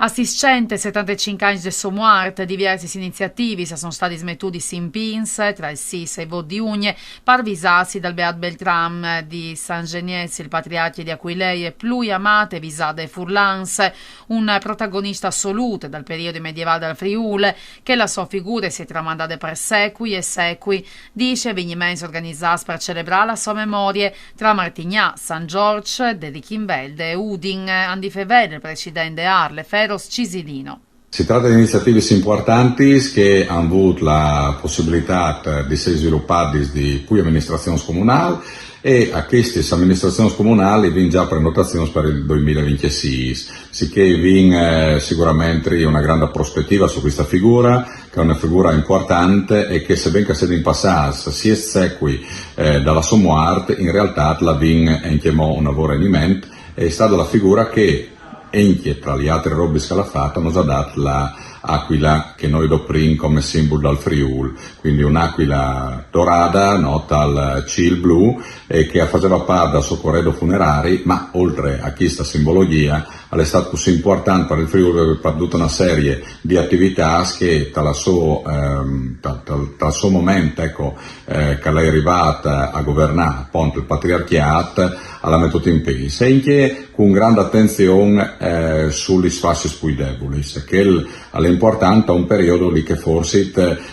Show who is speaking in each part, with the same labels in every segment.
Speaker 1: A 675 anni del suo morte, diverse iniziative sono stati smettuti in Pins, tra il 6 e il di Ugne, parvisati dal Beat Beltram di San Geniez, il patriarca di Aquileia, e plui amate visate e Furlans, un protagonista assoluto dal periodo medievale del Friuli, che la sua figura si è tramandata per secoli e secoli, dice venimenti organizzati per celebrare la sua memoria tra Martignà, San Giorgio, Dedichimvelde e Udin, Andi Fevel, il presidente Arle, Feros Cisilino.
Speaker 2: Si tratta di iniziative importanti che hanno avuto la possibilità di essere sviluppate di più amministrazioni comunali e a queste amministrazioni comunali vengono già prenotazioni per il 2026, sicché viene sicuramente una grande prospettiva su questa figura, che è una figura importante e che se ben che sia in passato si è sequi dalla sua morte, in realtà la viene anche un lavoro in è stata la figura che anche tra gli altri robe che l'ha fatta ci ha dato l'aquila che noi doprim come simbolo dal Friuli, quindi un'aquila dorata nota al ciel blu e che faceva parte del suo corredo funerari, ma oltre a questa simbologia è stato così importante per il Friuli per tutta una serie di attività che dal suo momento che lei è arrivata a governare appunto il patriarchiato alla mettuta in piedi, anche con grande attenzione sugli spazi più deboli, che è importante a un periodo lì che forse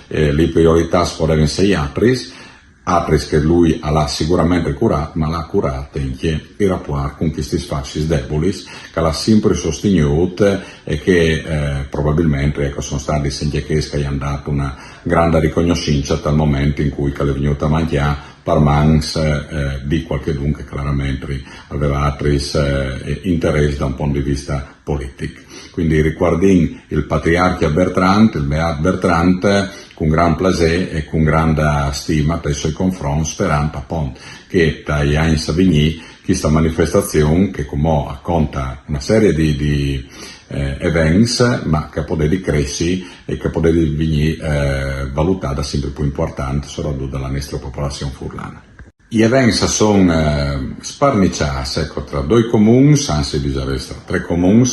Speaker 2: le priorità potevano essere altri che lui ha sicuramente curato, ma l'ha curato anche i rapporti con questi spazi deboli che l'ha sempre sostenuto e che probabilmente sono stati anche che hanno dato una grande riconoscenza dal momento in cui è venuta a mangiare per mans di qualche dunque chiaramente aveva altri interessi da un punto di vista politico. Quindi riguardando il patriarca Bertrand, il Beat Bertrand, con gran piacere e con grande stima per i suoi confronti, sperando appunto che dagli anni a venire questa manifestazione, che come conta una serie di events, ma che può crescere e che può venire valutata sempre più importante, soprattutto dalla nostra popolazione furlana. Gli eventi sono sparniciati tra due comuni, anzi bisogna tre comuni,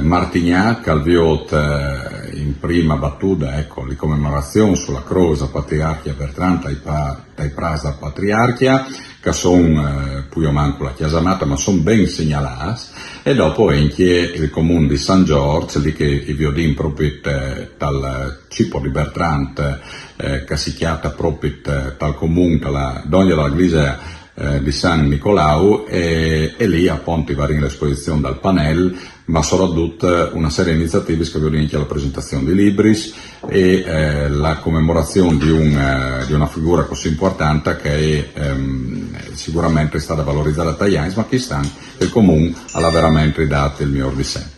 Speaker 2: Martignà, che ha in prima battuta le commemorazioni sulla croce patriarchia Bertrand dai prasi della patriarchia, che sono più o meno la chiesa amata, ma sono ben segnalati, e dopo anche il comune di San Giorgio, lì che i viodin proprio dal cibo di Bertrand, che si chiama proprio dal comune, dalla donna della Chiesa di San Nicolau, e lì appunto va in l'esposizione dal Panel, ma soprattutto una serie di iniziative che vedono anche la presentazione di libri e la commemorazione di una figura così importante che è sicuramente stata valorizzata dagli anni, ma che il comune ha veramente dato il miglior di sé.